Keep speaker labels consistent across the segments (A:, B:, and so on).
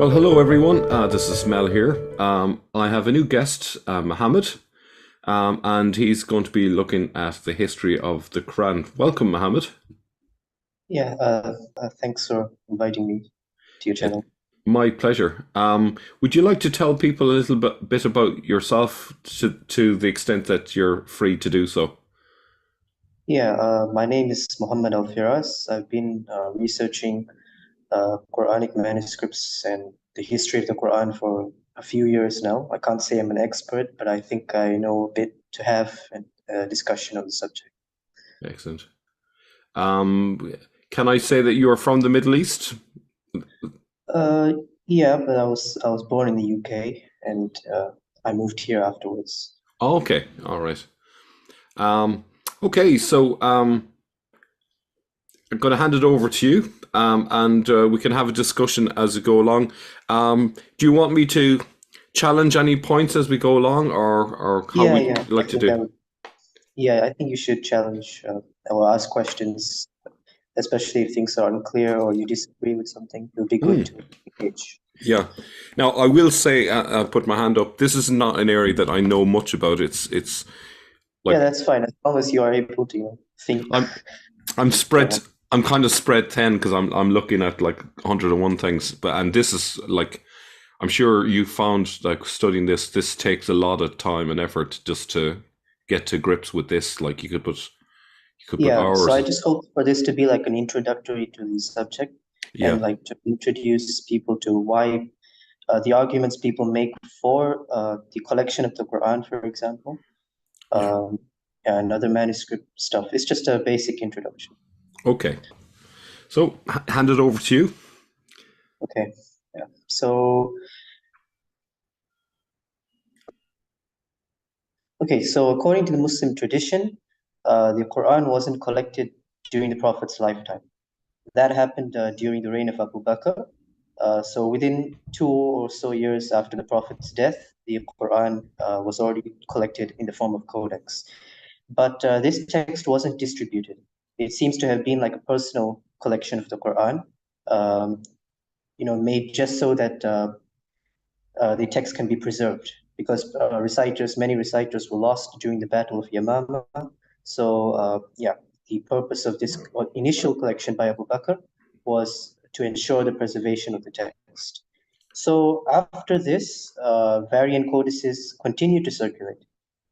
A: Well, hello everyone. This is Mel here. I have a new guest, Mohammed, and he's going to be looking at the history of the Quran. Welcome, Mohammed.
B: Yeah, thanks for inviting me to your
A: It's
B: channel.
A: my pleasure. Would you like to tell people a little bit about yourself to the extent that you're free to do so?
B: Yeah, my name is Mohammed Al Firas. I've been researching Quranic manuscripts and the history of the Quran for a few years now. I can't say I'm an expert, but I think I know a bit to have a discussion on the subject.
A: Excellent. Um, can I say that you are from the Middle East?
B: Uh, yeah, but I was born in the UK and I moved here afterwards.
A: Oh, okay, all right. Um, okay, so I'm going to hand it over to you, and we can have a discussion as we go along. Do you want me to challenge any points as we go along, or how
B: Yeah,
A: would
B: yeah,
A: you
B: I
A: like to
B: think
A: do?
B: I would. Yeah, I think you should challenge or ask questions, especially if things are unclear or you disagree with something. It would be good to engage.
A: Yeah. Now, I will say, I'll put my hand up. This is not an area that I know much about. It's
B: Yeah,
A: like
B: that's fine as long as you are able to, think.
A: I'm I'm spread.
B: Yeah,
A: I'm kind of spread thin because I'm looking at like 101 things, but and this is like I'm sure you found like studying this. This takes a lot of time and effort just to get to grips with this. Like you could put
B: yeah. So I
A: hours.
B: just hope for this to be like an introductory to the subject
A: Yeah,
B: and like to introduce people to why the arguments people make for the collection of the Quran, for example,
A: yeah.
B: um, and other manuscript stuff. It's just a basic introduction.
A: Okay. So hand it over to you.
B: Okay. Yeah. So okay, so according to the Muslim tradition, the Quran wasn't collected during the Prophet's lifetime. That happened during the reign of Abu Bakr. So within 2 or so years after the Prophet's death, the Quran was already collected in the form of codex. But this text wasn't distributed. It seems to have been like a personal collection of the Quran, um, made just so that the text can be preserved because many reciters were lost during the Battle of Yamama. So, yeah, the purpose of this initial collection by Abu Bakr was to ensure the preservation of the text. So, after this, variant codices continued to circulate,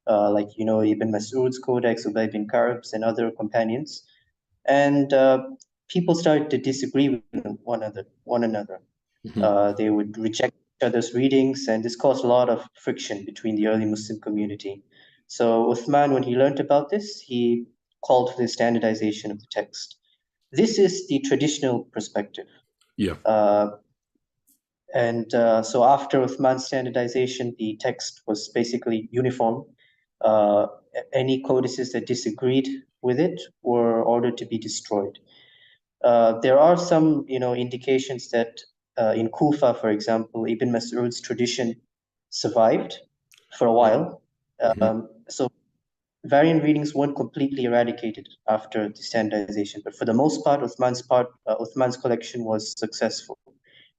B: like, Ibn Mas'ud's codex, Ubay bin Ka'b's, and other companions. And people started to disagree with one another.
A: Mhm.
B: They would reject each other's readings, and this caused a lot of friction between the early Muslim community. So Uthman, when he learned about this, he called for the standardization of the text. This is the traditional perspective.
A: Yeah.
B: Uh, and so after Uthman's standardization, the text was basically uniform. Uh, any codices that disagreed with it were ordered to be destroyed. There are some, indications that in Kufa, for example, Ibn Mas'ud's tradition survived for a while.
A: Mhm.
B: So variant readings weren't completely eradicated after the standardization, but for the most part, Uthman's collection was successful.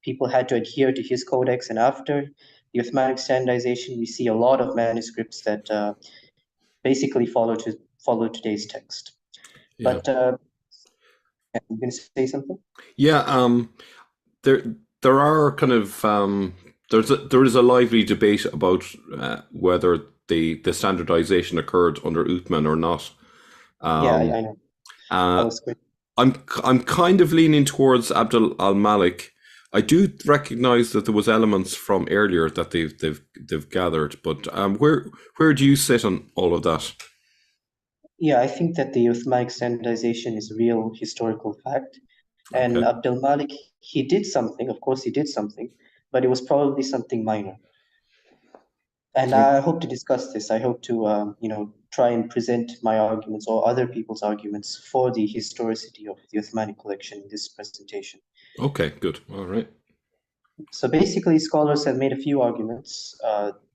B: People had to adhere to his codex, and after the Uthmanic standardization, we see a lot of manuscripts that basically follow today's text.
A: Yeah.
B: But I'm going to say something.
A: Yeah. There there are kind of there is a lively debate about whether the standardization occurred under Uthman or not.
B: Yeah,
A: Um,
B: I know. I
A: uh,
B: was good.
A: I'm kind of leaning towards Abdul Al Malik. I do recognize that there was elements from earlier that they've gathered, but where do you sit on all of that?
B: Yeah, I think that the Uthmanic standardization is a real historical fact. And
A: Okay.
B: Abdel Malik, he did something, of course, he did something, but it was probably something minor. And
A: Oh,
B: I hope to discuss this. I hope to, try and present my arguments or other people's arguments for the historicity of the Uthmanic collection in this presentation.
A: okay, good. All right.
B: So basically, scholars have made a few arguments.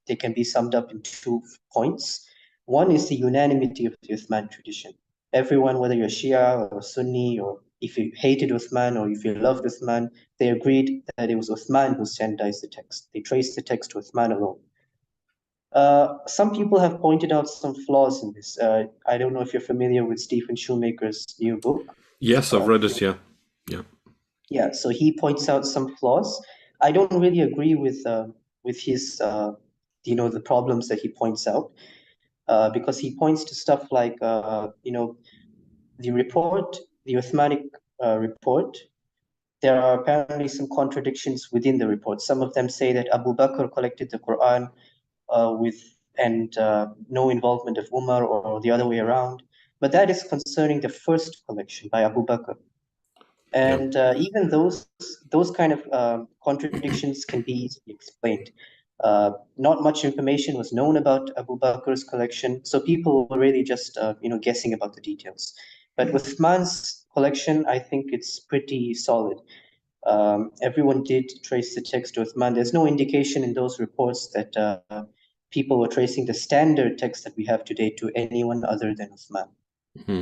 B: They can be summed up in 2 points. One is the unanimity of the Uthmanic tradition. Everyone, whether you're Shia or Sunni or if you hated Uthman or if you loved Uthman, they agreed that it was Uthman who standardized the text. They traced the text to Uthman alone. Some people have pointed out some flaws in this. I don't know if you're familiar with Stephen Shoemaker's new book.
A: Yes, I've read it. Yeah, yeah,
B: Yeah, so he points out some flaws. I don't really agree with his the problems that he points out, because he points to stuff like the report, the Uthmanic report. There are apparently some contradictions within the report. Some of them say that Abu Bakr collected the Quran with and no involvement of Umar, or the other way around. But that is concerning the first collection by Abu Bakr.
A: yeah.
B: And even those kind of contradictions can be easily explained. Not much information was known about Abu Bakr's collection, so people were really just guessing about the details. But with Uthman's collection, I think it's pretty solid. Everyone did trace the text to Uthman. There's no indication in those reports that people were tracing the standard text that we have today to anyone other than Uthman.
A: Hmm.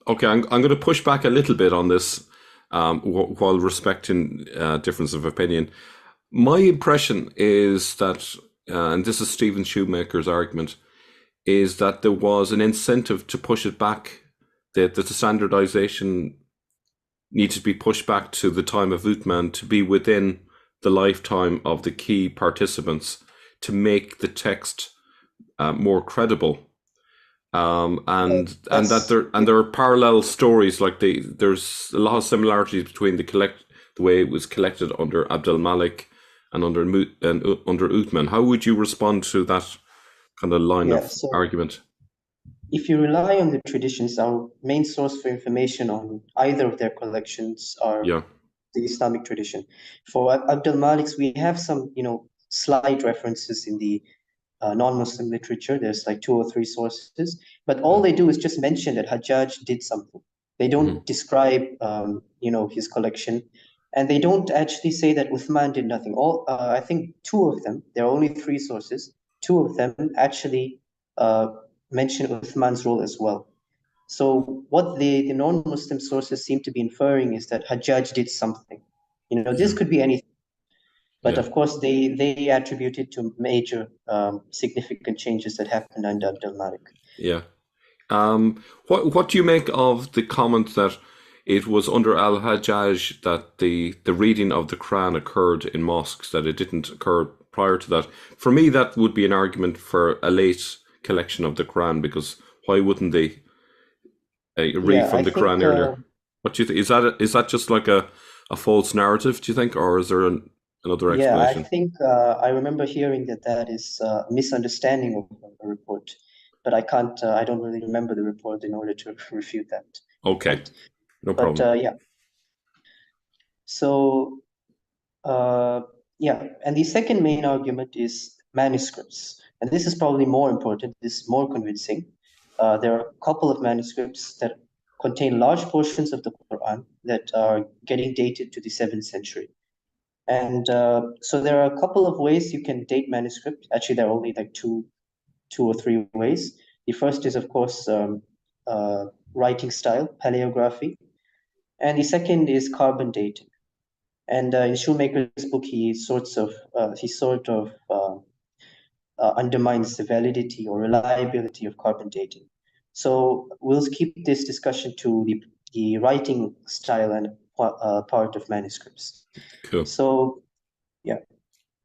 A: Okay, I'm going to push back a little bit on this, while respecting difference of opinion. My impression is that, and this is Stephen Shoemaker's argument, is that there was an incentive to push it back, that the standardization needs to be pushed back to the time of Uthman to be within the lifetime of the key participants to make the text more credible. And that there are parallel stories, like there's a lot of similarities between the way it was collected under Abdul Malik and under Uthman. How would you respond to that kind of line of argument?
B: If you rely on the traditions, our main source for information on either of their collections are the Islamic tradition. For Abdul Malik's, we have some slight references in the non-Muslim literature. There's like 2 or 3 sources, but all they do is just mention that Hajjaj did something. They don't describe, his collection, and they don't actually say that Uthman did nothing. I think 2 of them. There are only 3 sources. 2 of them actually mention Uthman's role as well. So what the non-Muslim sources seem to be inferring is that Hajjaj did something. This could be anything. But of course, they attribute it to major significant changes that happened under Abdul Malik.
A: Yeah. What do you make of the comment that it was under Al-Hajjaj that the reading of the Quran occurred in mosques, that it didn't occur prior to that? For me, that would be an argument for a late collection of the Quran, because why wouldn't they read from the Quran earlier? What do you think? Is that just like a false narrative, do you think, or is there another explanation?
B: Yeah, I think I remember hearing that is a misunderstanding of a report, but I don't really remember the report in order to refute that.
A: Okay,
B: right?
A: No problem.
B: But yeah. So and the second main argument is manuscripts, and this is probably more important. This is more convincing. There are a couple of manuscripts that contain large portions of the Quran that are getting dated to the 7th century. And so there are a couple of ways you can date manuscript. Actually, there are only like two or three ways. The first is, of course, writing style, paleography, and the second is carbon dating. And in Shoemaker's book, he sort of undermines the validity or reliability of carbon dating. So we'll keep this discussion to the writing style and part of manuscripts.
A: Cool.
B: So, yeah.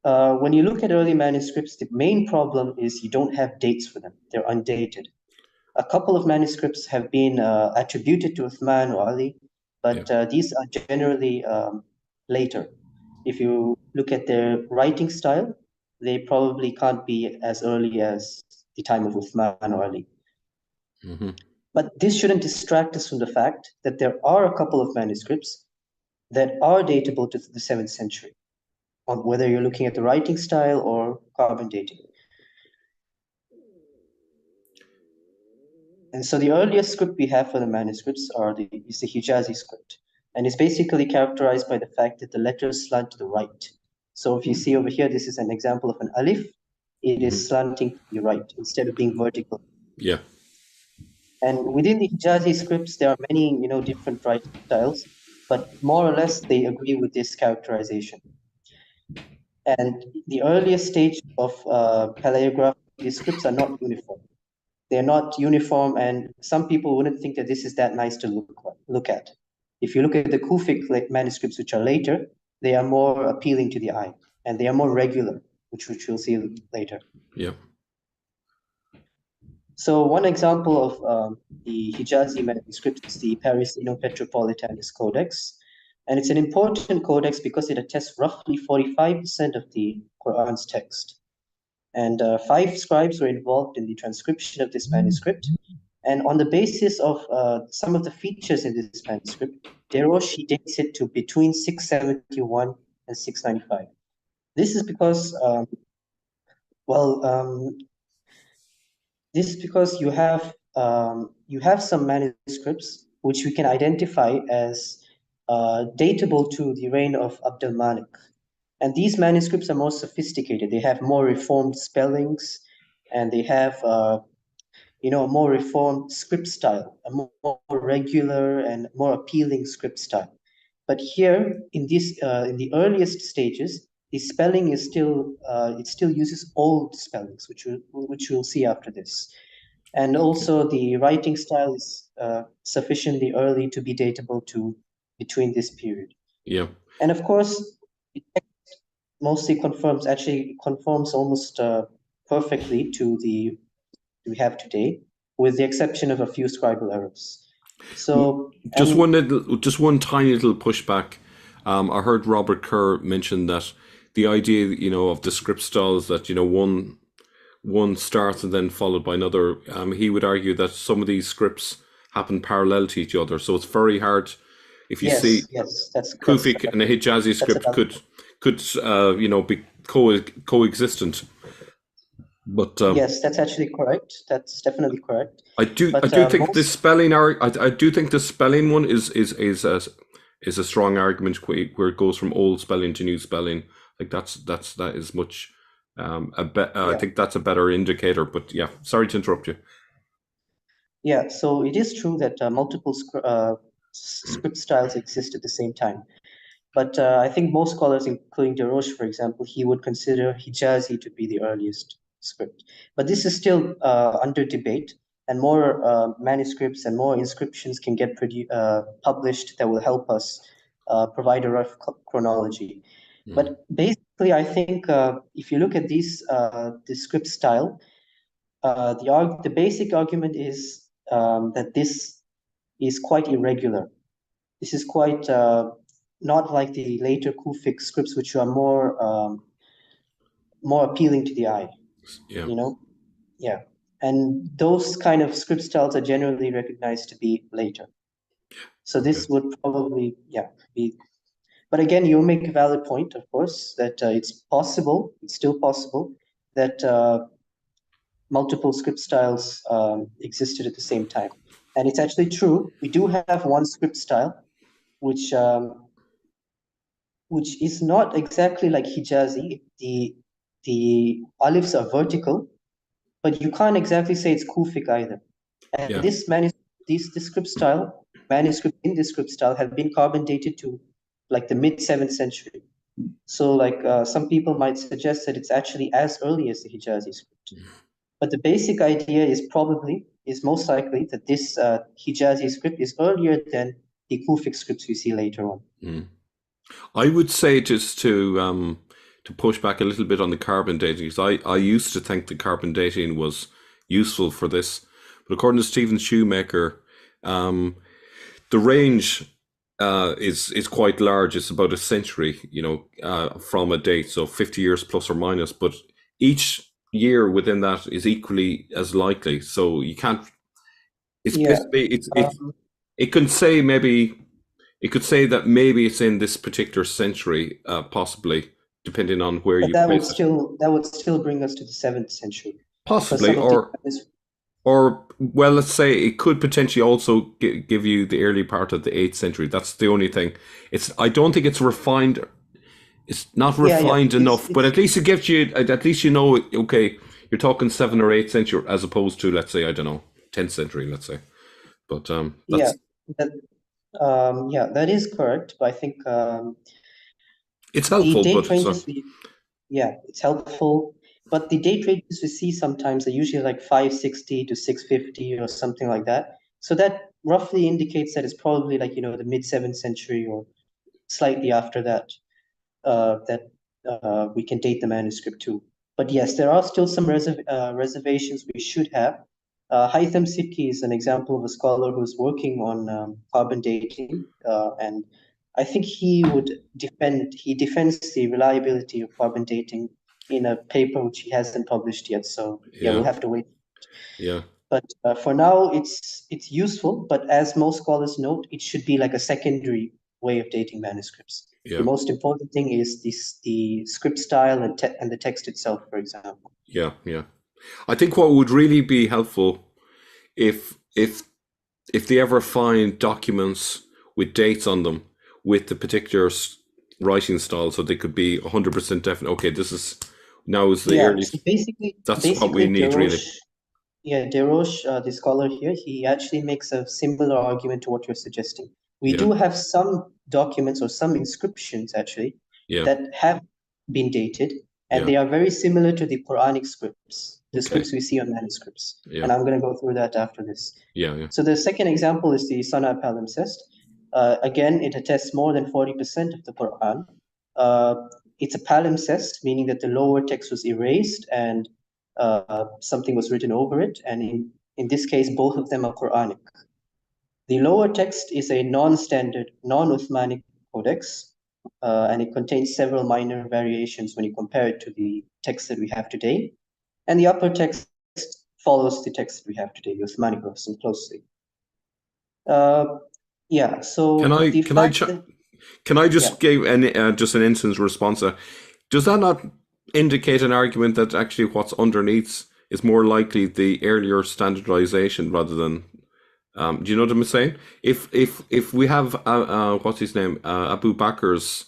B: When you look at early manuscripts, the main problem is you don't have dates for them. They're undated. A couple of manuscripts have been attributed to Uthman or Ali, but these are generally later. If you look at their writing style, they probably can't be as early as the time of Uthman or Ali. But this shouldn't distract us from the fact that there are a couple of manuscripts that are datable to the 7th century, on whether you're looking at the writing style or carbon dating. And so the earliest script we have for the manuscripts is the Hijazi script. And it's basically characterized by the fact that the letters slant to the right. So if you see over here, this is an example of an alif. It is slanting to the right instead of being vertical.
A: Yeah.
B: And within the Hijazi scripts, there are many, different writing styles, but more or less they agree with this characterization. And the earliest stage of paleography, the scripts are not uniform. They're not uniform, and some people wouldn't think that this is that nice to look at. If you look at the Kufic manuscripts, which are later, they are more appealing to the eye, and they are more regular, which we'll see later.
A: Yeah.
B: So one example of the Hijazi manuscript is the Parisino-Petropolitanus Codex. And it's an important codex because it attests roughly 45% of the Quran's text. And 5 scribes were involved in the transcription of this manuscript. And on the basis of some of the features in this manuscript, Deroshi dates it to between 671 and 695. This is because, you have some manuscripts which we can identify as datable to the reign of Abd al-Malik. And these manuscripts are more sophisticated. They have more reformed spellings, and they have a more reformed script style, a more regular and more appealing script style. But here, in the earliest stages, the spelling is still it still uses old spellings, which we'll see after this. And also the writing style is sufficiently early to be datable to between this period.
A: Yeah.
B: And of course, the text mostly conforms almost perfectly to the we have today, with the exception of a few scribal errors. So
A: just one tiny little pushback. I heard Robert Kerr mention that the idea, of the script styles that one starts and then followed by another. He would argue that some of these scripts happen parallel to each other, so it's very hard. If you see,
B: that's
A: Kufic and a Hijazi script could be coexistent. But
B: yes, that's actually correct. That's definitely correct.
A: I do think the spelling I do think the spelling one is a strong argument where it goes from old spelling to new spelling. Like that is much I think that's a better indicator. But yeah, sorry to interrupt you.
B: Yeah, so it is true that multiple script styles exist at the same time. But I think most scholars, including Deroche, for example, he would consider Hijazi to be the earliest script. But this is still under debate, and more manuscripts and more inscriptions can get published that will help us provide a rough chronology. But basically, I think if you look at this script style, the basic argument is that this is quite irregular. This is quite not like the later Kufic scripts, which are more appealing to the eye.
A: Yeah.
B: And those kind of script styles are generally recognized to be later. So this would probably be. But again, you make a valid point, of course, that it's still possible that multiple script styles existed at the same time. And it's actually true. We do have one script style, which is not exactly like Hijazi. The alifs are vertical, but you can't exactly say it's Kufic either. And this script style, manuscript in this script style, have been carbon dated to like the mid 7th century. So some people might suggest that it's actually as early as the Hijazi script. But the basic idea is most likely that this Hijazi script is earlier than the Kufic scripts we see later on.
A: I would say just to push back a little bit on the carbon dating, because I used to think the carbon dating was useful for this, but according to Stephen Shoemaker, the range is quite large. It's about a century, from a date, so 50 years plus or minus. But each year within that is equally as likely. So you can't. It can say maybe. It could say that maybe it's in this particular century, possibly, depending on where you place it.
B: That would still bring us to the 7th century.
A: Possibly, or well, let's say it could potentially also give you the early part of the 8th century. That's the only thing. I don't think it's refined. It's not refined enough, but at least it gives you. At least okay, you're talking 7th or 8th century as opposed to, let's say, I don't know, 10th century. Let's say. But
B: Yeah,
A: that's
B: that yeah, that is correct. But I think
A: it's
B: the
A: helpful.
B: date
A: But
B: ranges yeah, it's helpful. But the date ranges we see sometimes are usually like 560 to 650 or something like that. So that roughly indicates that it's probably like, the mid 7th century or slightly after that, we can date the manuscript to. But yes, there are still some reservations we should have. Haitham Sidki is an example of a scholar who's working on carbon dating, and I think he defends the reliability of carbon dating in a paper which he hasn't published yet. So yeah, we'll
A: yeah,
B: have to wait.
A: yeah,
B: But for now, it's useful. But as most scholars note, it should be like a secondary way of dating manuscripts. The
A: yeah,
B: most important thing is the script style and the text itself, for example.
A: yeah, yeah. I think what would really be helpful if they ever find documents with dates on them with the particular writing style, so they could be 100% definite. Okay, this is now is the
B: Yeah.
A: earliest.
B: So basically,
A: That's what we need, really.
B: Deroche, the scholar here, he actually makes a similar argument to what you're suggesting. We
A: Yeah,
B: do have some documents or some inscriptions actually
A: yeah,
B: that have been dated, and
A: yeah.
B: they are very similar to the Quranic scripts, the
A: Okay.
B: scripts we see on manuscripts.
A: Yeah,
B: And I'm going to go through that after this.
A: yeah, yeah.
B: So the second example is the Sana palimpsest. Again, it attests more than 40% of the Quran. Uh, it's a palimpsest, meaning that the lower text was erased and something was written over it. And in this case, both of them are Quranic. The lower text is a non-standard, non-Uthmanic codex, and it contains several minor variations when you compare it to the text that we have today. And the upper text follows the text we have today, the Uthmanic version, closely. Uh, yeah,
A: Can
B: so
A: I
B: the
A: can I
B: fact
A: ch-
B: that,
A: can I
B: yeah,
A: just give just an instance response? Does that not indicate an argument that actually what's underneath is more likely the earlier standardization rather than do you know what I'm saying? If we have what's his name Abu Bakr's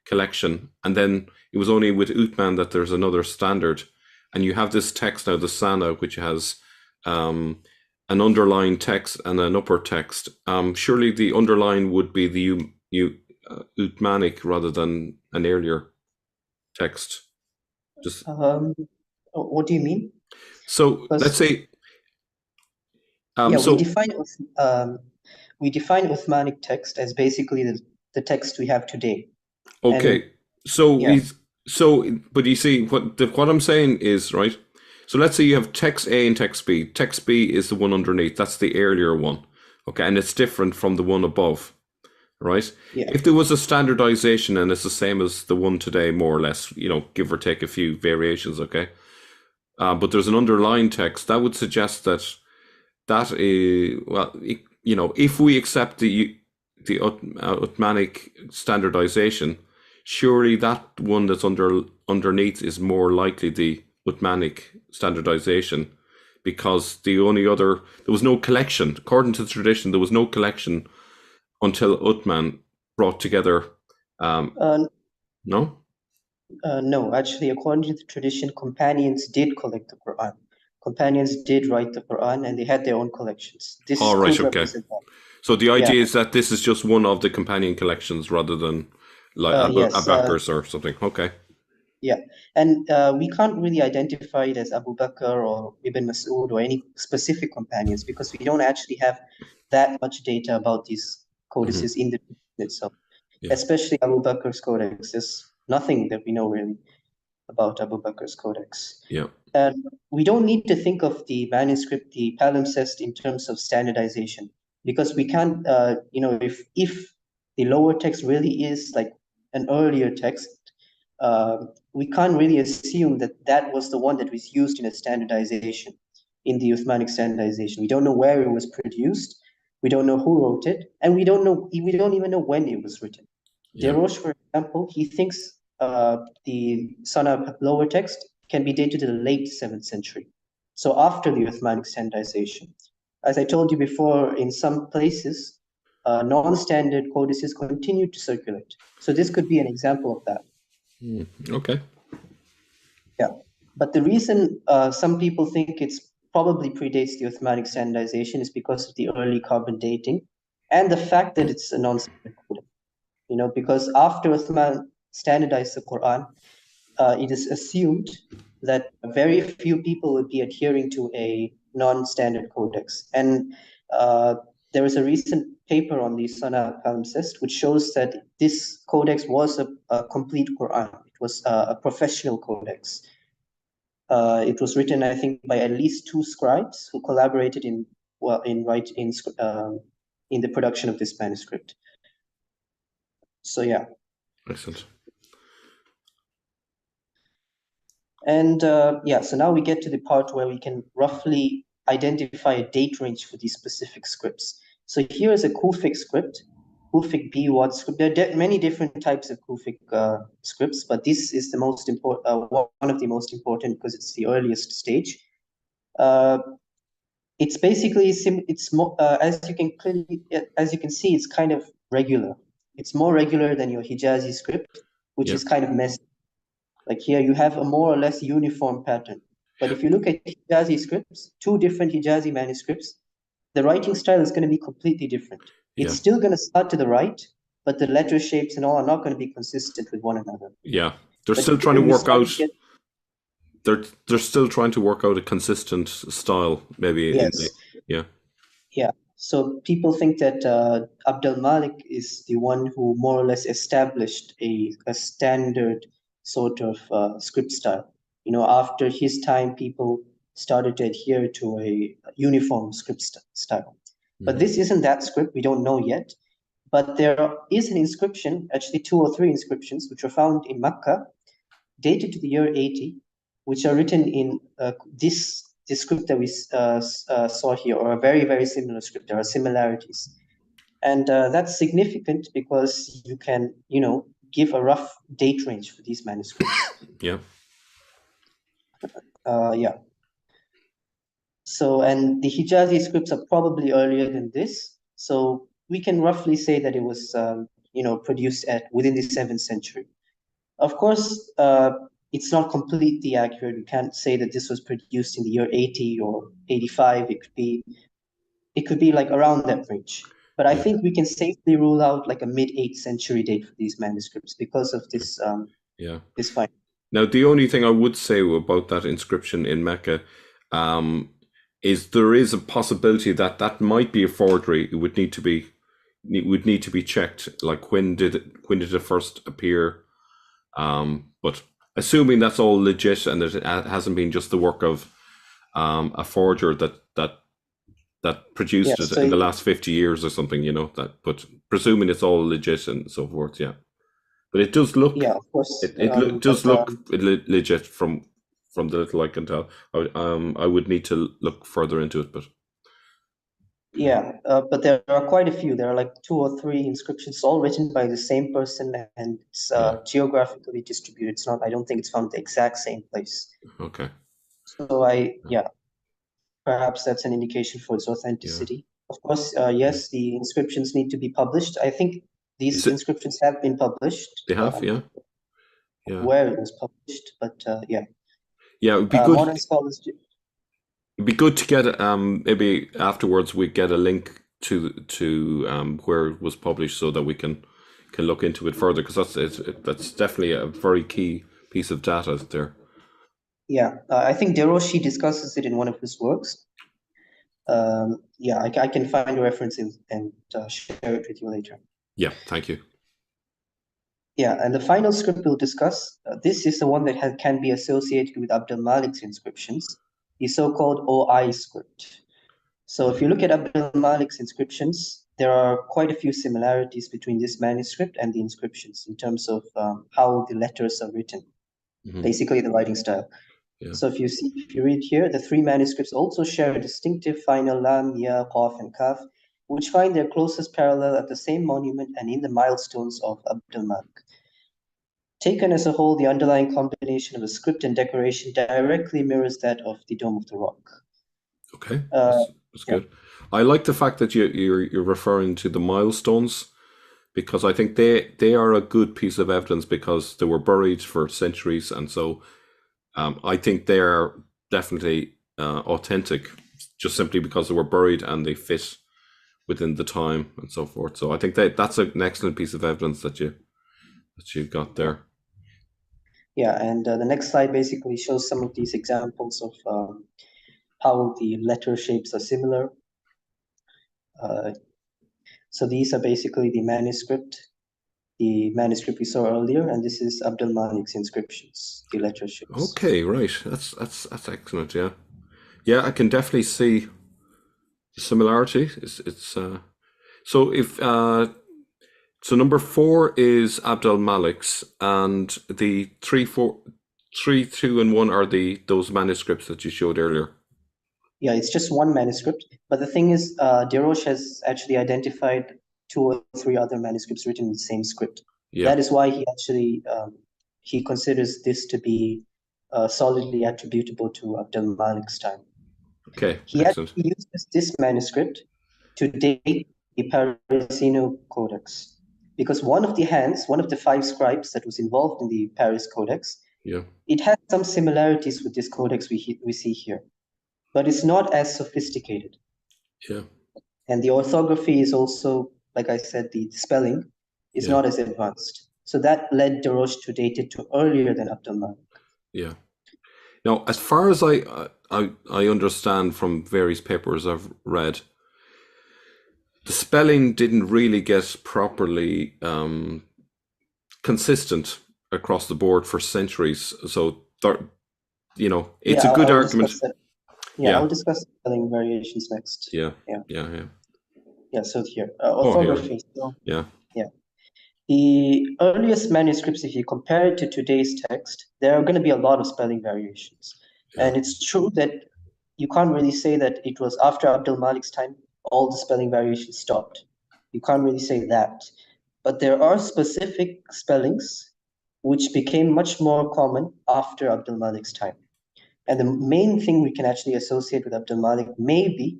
A: collection, and then it was only with Uthman that there's another standard, and you have this text now, the Sana, which has an underlying text and an upper text. Surely the underlying would be the Uthmanic rather than an earlier text. Just
B: um, what do you mean?
A: so let's
B: Because
A: say
B: yeah,
A: so
B: we define Uthmanic text as basically the text we have today. And
A: okay, so
B: yeah,
A: he's so, but you see what I'm saying is right. So let's say you have text A and text B. Text B is the one underneath. That's the earlier one. Okay, and it's different from the one above, right?
B: yeah,
A: If there was a standardization and it's the same as the one today, more or less, give or take a few variations, okay? But there's an underlying text that would suggest that if we accept the Uthmanic standardization, surely that one that's underneath is more likely the Uthmanic standardization, because there was no collection. According to the tradition, there was no collection until Uthman brought together.
B: uh,
A: No?
B: no, actually, according to the tradition, companions did collect the Quran. Companions did write the Quran, and they had their own collections. This
A: All right,
B: could
A: okay.
B: represent that.
A: So the
B: Yeah,
A: idea is that this is just one of the companion collections rather than like
B: yes,
A: Abakars or something. Okay.
B: yeah, and we can't really identify it as Abu Bakr or Ibn Mas'ud or any specific companions because we don't actually have that much data about these
A: Hmm.
B: codices in the tradition itself,
A: Yeah.
B: especially Abu Bakr's codex. There's nothing that we know really about Abu Bakr's codex.
A: Yeah.
B: And we don't need to think of the manuscript, the palimpsest, in terms of standardization because we can't, if the lower text really is like an earlier text, we can't really assume that that was the one that was used in a standardization, in the Uthmanic standardization. We don't know where it was produced, we don't know who wrote it, and we don't even know when it was written.
A: Yeah.
B: Desroches, for example, he thinks the Sana lower text can be dated to the late 7th century, so after the Uthmanic standardization. As I told you before, in some places, non-standard codices continue to circulate. So this could be an example of that.
A: Okay.
B: Yeah. But the reason some people think it's probably predates the Uthmanic standardization is because of the early carbon dating and the fact that it's a non-standard codex. Because after Uthman standardized the Quran, it is assumed that very few people would be adhering to a non-standard codex. And there was a recent paper on the Sana palimpsest which shows that this codex was a complete Quran. It was a professional codex. It was written, I think, by at least 2 scribes who collaborated in the production of this manuscript. So yeah.
A: Excellent.
B: And so now we get to the part where we can roughly identify a date range for these specific scripts. So here is a Kufic script, Kufic B-Wad script. There are many different types of Kufic scripts, but this is the most important, one of the most important because it's the earliest stage. It's basically it's more as you can see, it's kind of regular. It's more regular than your Hijazi script, which is kind of messy. Like here, you have a more or less uniform pattern. But if you look at Hijazi scripts, 2 different Hijazi manuscripts, the writing style is going to be completely different. It's still going to start to the right, but the letter shapes and all are not going to be consistent with one another.
A: Yeah, they're still trying to work out. They're still trying to work out a consistent style, maybe.
B: Yes. Yeah. So people think that Abdul Malik is the one who more or less established a standard sort of script style. After his time, people started to adhere to a uniform script style. But this isn't that script. We don't know yet. But there is an inscription, actually 2 or 3 inscriptions, which were found in Makkah, dated to the year 80, which are written in this script that we saw here, or a very, very similar script. There are similarities. And that's significant because you can, give a rough date range for these manuscripts.
A: Yeah.
B: So, and the Hijazi scripts are probably earlier than this. So we can roughly say that it was, produced within the 7th century. Of course, it's not completely accurate. We can't say that this was produced in the year 80 or 85. It could be like around that range. But I think we can safely rule out like a mid-8th century date for these manuscripts because of this. This finding.
A: Now, the only thing I would say about that inscription in Mecca is there is a possibility that might be a forgery. It would need to be checked. Like when did it first appear? But assuming that's all legit and that it hasn't been just the work of a forger that produced it in the last 50 years or something, but presuming it's all legit and so forth, yeah. But it does look,
B: of course,
A: it does look legit from the little I can tell. I would need to look further into it, but.
B: Yeah, but there are quite a few. There are like 2 or 3 inscriptions, all written by the same person, and it's geographically distributed. It's not. I don't think it's found the exact same place.
A: Okay.
B: So perhaps that's an indication for its authenticity. Yeah. Of course, yes, the inscriptions need to be published. I think these inscriptions have been published.
A: They have, yeah.
B: Where it was published, but yeah.
A: Yeah, it would be good.
B: Modern scholars.
A: It'd be good to get maybe afterwards we get a link to where it was published so that we can look into it further, because that's definitely a very key piece of data there.
B: Yeah, I think Deroshi discusses it in one of his works. I can find a reference and share it with you later.
A: Yeah, thank you.
B: Yeah, and the final script we'll discuss, this is the one that can be associated with Abdul Malik's inscriptions, the so-called OI script. So if you look at Abdul Malik's inscriptions, there are quite a few similarities between this manuscript and the inscriptions in terms of how the letters are written, basically the writing style. Yeah. So if you read here, the 3 manuscripts also share a distinctive final lam, ya, qaf, and kaf, which find their closest parallel at the same monument and in the milestones of Abdul Malik. Taken as a whole, the underlying combination of the script and decoration directly mirrors that of the Dome of the Rock.
A: Okay, that's good. I like the fact that you're referring to the milestones, because I think they are a good piece of evidence, because they were buried for centuries, and so I think they are definitely authentic, just simply because they were buried and they fit within the time and so forth. So I think that's an excellent piece of evidence that you've got there.
B: Yeah, and the next slide basically shows some of these examples of how the letter shapes are similar. So these are basically the manuscript we saw earlier, and this is Abdul Malik's inscriptions, the letter shapes.
A: Okay, right. That's excellent. Yeah, yeah. I can definitely see the similarity. It's so if so number 4 is Abdul Malik's, and the 3, 4, 3, 2, and 1 are those manuscripts that you showed earlier.
B: Yeah, it's just one manuscript, but the thing is, Deroche has actually identified 2 or 3 other manuscripts written in the same script.
A: Yeah.
B: That is why he actually he considers this to be solidly attributable to Abdul Malik's time.
A: Okay.
B: He
A: Excellent.
B: actually uses this manuscript to date the Parisino Codex, because one of the 5 scribes that was involved in the Paris Codex,
A: Yeah.
B: it has some similarities with this codex we see here, but it's not as sophisticated.
A: Yeah.
B: And the orthography is also, like I said, the spelling is
A: Yeah.
B: not as advanced. So that led Deroche to date it to earlier than Abdul Malik.
A: Yeah. Now, as far as I understand from various papers I've read, the spelling didn't really get properly consistent across the board for centuries. So, it's a good argument.
B: Yeah, I'll discuss spelling variations next.
A: Yeah.
B: Yeah.
A: Yeah. Yeah.
B: Yeah, so here,
A: Oh, here.
B: orthography. So,
A: Yeah.
B: yeah. The earliest manuscripts, if you compare it to today's text, there are going to be a lot of spelling variations.
A: Yeah.
B: And it's true that you can't really say that it was after Abdul Malik's time, all the spelling variations stopped. You can't really say that. But there are specific spellings which became much more common after Abdul Malik's time. And the main thing we can actually associate with Abdul Malik maybe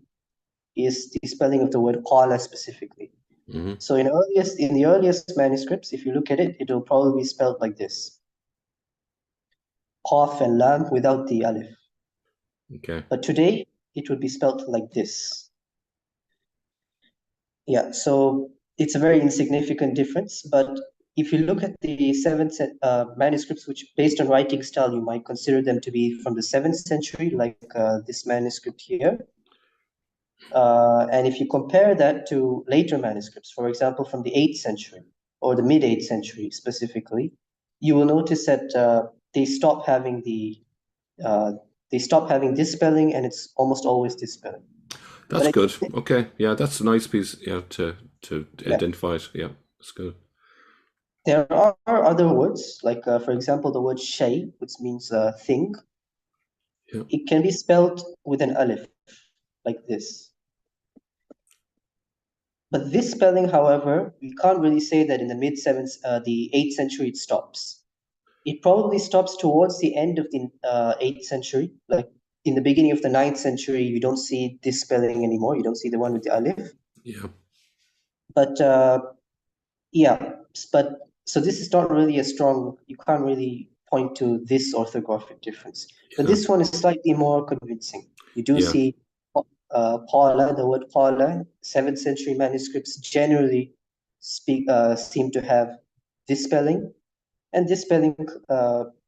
B: is the spelling of the word qala specifically.
A: Mm-hmm.
B: So in the earliest manuscripts, if you look at it, it will probably be spelled like this: qaf and lam without the alif.
A: Okay.
B: But today it would be spelled like this. Yeah, so it's a very insignificant difference. But if you look at the seventh manuscripts, which based on writing style, you might consider them to be from the 7th century, like this manuscript here. And if you compare that to later manuscripts, for example, from the 8th century or the mid-8th century specifically, you will notice that they stop having this spelling, and it's almost always this spelling.
A: That's good. Okay. Yeah, that's a nice piece. Yeah, to identify it. Yeah, that's good.
B: There are other words, like for example, the word shay, which means thing.
A: Yeah.
B: It can be spelled with an alif, like this. But this spelling, however, we can't really say that in the the 8th century it stops. It probably stops towards the end of the 8th century. Like in the beginning of the 9th century, you don't see this spelling anymore. You don't see the one with the alif.
A: Yeah.
B: But so this is not really a strong, you can't really point to this orthographic difference. But this one is slightly more convincing. You do see Paula, the word Paula, 7th century manuscripts generally seem to have this spelling, and this spelling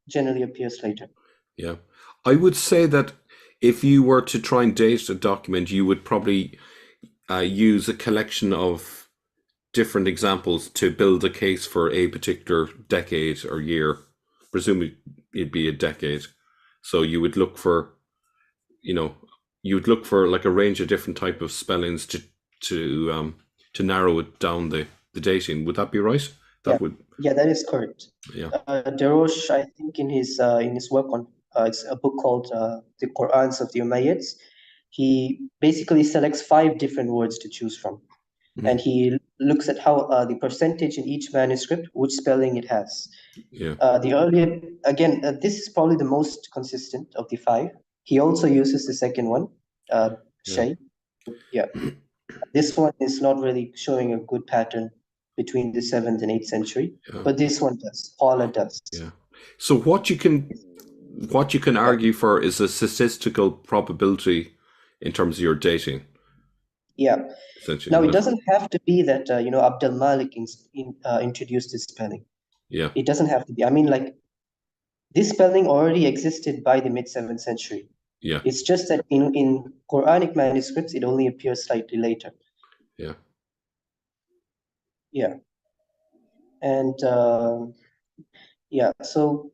B: generally appears later.
A: Yeah. I would say that if you were to try and date a document, you would probably use a collection of different examples to build a case for a particular decade or year. Presumably it'd be a decade. So you would look for, like a range of different type of spellings to narrow it down the dating. Would that be right?
B: Yeah, that is correct.
A: Yeah.
B: Deroche, I think in his work on it's a book called the Qurans of the Umayyads, he basically selects 5 different words to choose from. Mm-hmm. And he looks at how the percentage in each manuscript, which spelling it has.
A: Yeah.
B: The earlier, again, this is probably the most consistent of the 5. He also uses the second one, Shay. Yeah. This one is not really showing a good pattern between the 7th and 8th century, but this one does. Paula does.
A: Yeah. So what you can what you can
B: Yeah.
A: argue for is a statistical probability in terms of your dating,
B: Yeah.
A: essentially.
B: Now, it doesn't have to be that, Abdul Malik introduced this spelling.
A: Yeah,
B: It doesn't have to be. I mean, like, this spelling already existed by the mid-7th century.
A: yeah,
B: It's just that in Quranic manuscripts, it only appears slightly later.
A: yeah,
B: Yeah. And yeah, so,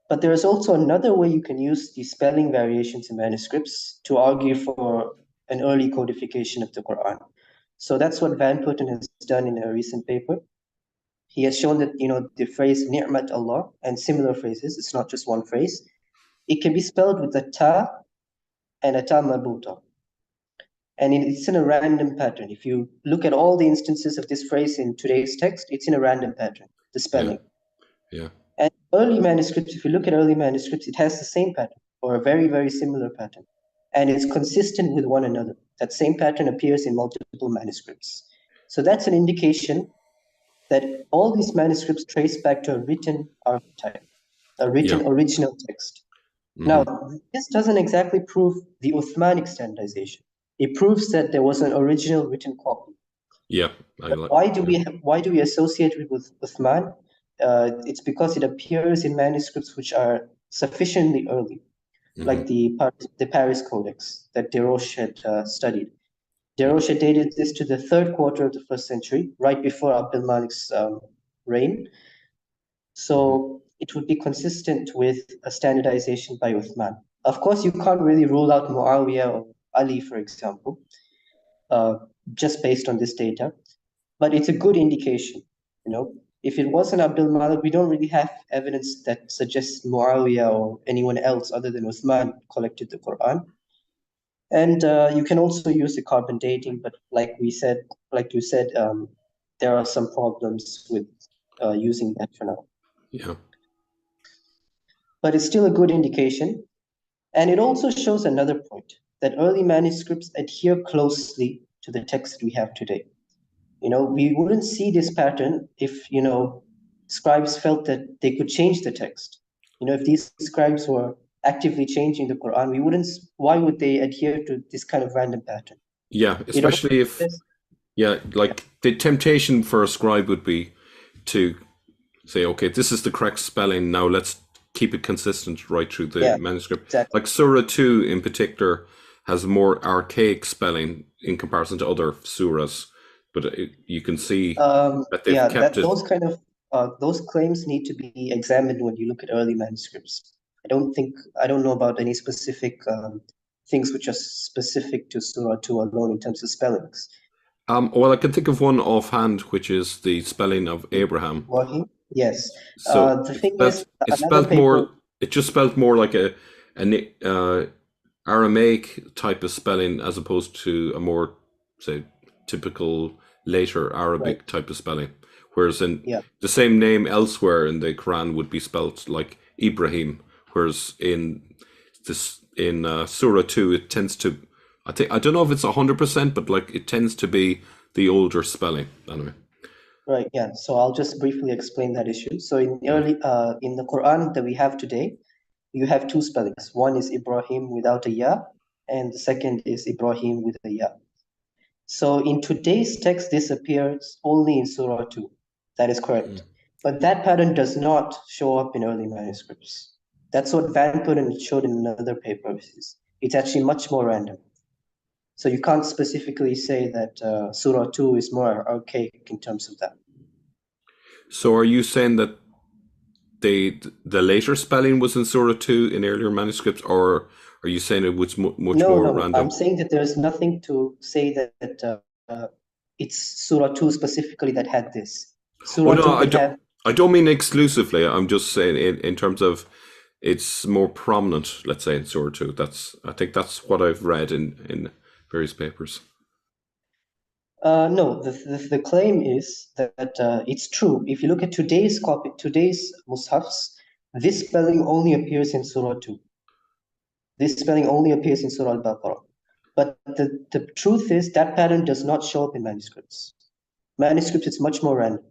B: but there is also another way you can use the spelling variations in manuscripts to argue for an early codification of the Quran. So that's what Van Putten has done in a recent paper. He has shown that, the phrase ni'mat Allah and similar phrases, it's not just one phrase, it can be spelled with a ta and a ta marbuta. And it's in a random pattern. If you look at all the instances of this phrase in today's text, it's in a random pattern, the
A: yeah,
B: spelling.
A: yeah,
B: And early manuscripts, if you look at early manuscripts, it has the same pattern or a very, very similar pattern. And it's consistent with one another. That same pattern appears in multiple manuscripts. So that's an indication that all these manuscripts trace back to a written archetype, a
A: yeah.
B: written original text. Now,
A: Hmm.
B: this doesn't exactly prove the Uthmanic standardization. It proves that there was an original written copy.
A: Yeah,
B: But
A: yeah,
B: why do we associate it with Uthman? It's because it appears in manuscripts which are sufficiently early,
A: hmm,
B: like the Paris Codex that Desroches had studied.
A: yeah,
B: Desroches had dated this to the third quarter of the first century, right before Abdul Malik's reign.
A: hmm,
B: So it would be consistent with a standardization by Uthman. Of course, you can't really rule out Muawiyah or Ali, for example, uh, just based on this data, but it's a good indication. If it wasn't Abdul Malik, we don't really have evidence that suggests Muawiyah or anyone else other than Uthman collected the Quran. And you can also use the carbon dating, but like you said, there are some problems with using that for now.
A: yeah.
B: But it's still a good indication. And it also shows another point that early manuscripts adhere closely to the text we have today. We wouldn't see this pattern if, scribes felt that they could change the text. If these scribes were actively changing the Quran, why would they adhere to this kind of random pattern?
A: Yeah,
B: It also
A: especially if,
B: says,
A: yeah,
B: yeah,
A: like the temptation for a scribe would be to say, okay, this is the correct spelling. Now let's keep it consistent right through the
B: yeah,
A: manuscript.
B: exactly.
A: Like Surah 2 in particular has more archaic spelling in comparison to other surahs, but you can see that they've
B: Yeah,
A: kept it.
B: those claims need to be examined when you look at early manuscripts. I don't know about any specific things which are specific to Surah 2 alone in terms of spellings.
A: Well, I can think of one offhand, which is the spelling of Abraham.
B: Wahi? Yes.
A: So
B: The thing is,
A: it's
B: another
A: spelt
B: paper,
A: more. It just spelt more like an Aramaic type of spelling as opposed to a more, say, typical later
B: right?
A: Arabic type of spelling. Whereas in
B: Yeah.
A: the same name elsewhere in the Quran would be spelt like Ibrahim, whereas in Surah 2 it tends to, I don't know if it's 100%, but like it tends to be the older spelling anyway.
B: Right. Yeah. So I'll just briefly explain that issue. So
A: Yeah.
B: in the Quran that we have today, you have two spellings. One is Ibrahim without a ya, and the second is Ibrahim with a ya. So in today's text, this appears only in Surah 2. That is correct. But that pattern does not show up in early manuscripts. That's what Van Putten showed in another paper. It's actually much more random. So you can't specifically say that Surah 2 is more archaic in terms of that.
A: So are you saying that the later spelling was in Surah 2 in earlier manuscripts, or are you saying it was much
B: No,
A: more
B: no, no. I'm
A: random?
B: saying that there's nothing to say that it's Surah 2 specifically that had this.
A: Oh
B: Surah
A: no,
B: 2 can have,
A: I don't mean exclusively. I'm just saying in terms of it's more prominent, let's say in Surah 2. I think that's what I've read in various papers.
B: no, the claim is that it's true. If you look at today's mushafs, this spelling only appears in Surah 2. This spelling only appears in Surah Al-Baqarah. But the truth is that pattern does not show up in manuscripts. Manuscripts, it's much more random.